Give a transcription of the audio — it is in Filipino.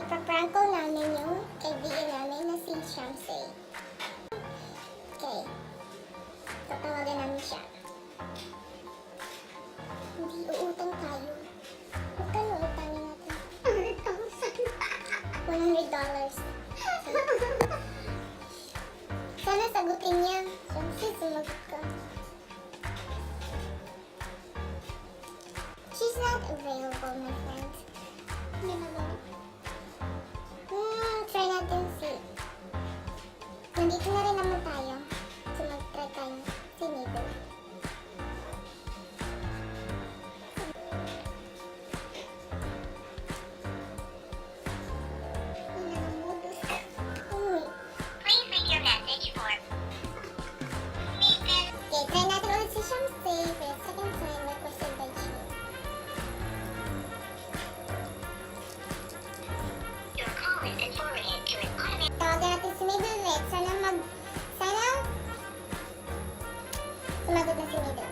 Paprank ko namin yung kaibigan namin na si Shamsay. Okay. Tatawagan namin siya. Hindi, uutang tayo. Magkano utangin natin? $100. Sana sagutin niya. Shamsay, sumagot ka. She's not available, my friends. Hindi na ba? Try natin si... Nandito na rin naman tayo. So mag-try tayo si Mabel. Please leave your message for Mabel. Okay, try natin ulit si Shamsay for the second time requested by Gio. Your call has been forwarded to an automated. Tawagan natin si Mabel ulit. Sana sumagot na si Mabel.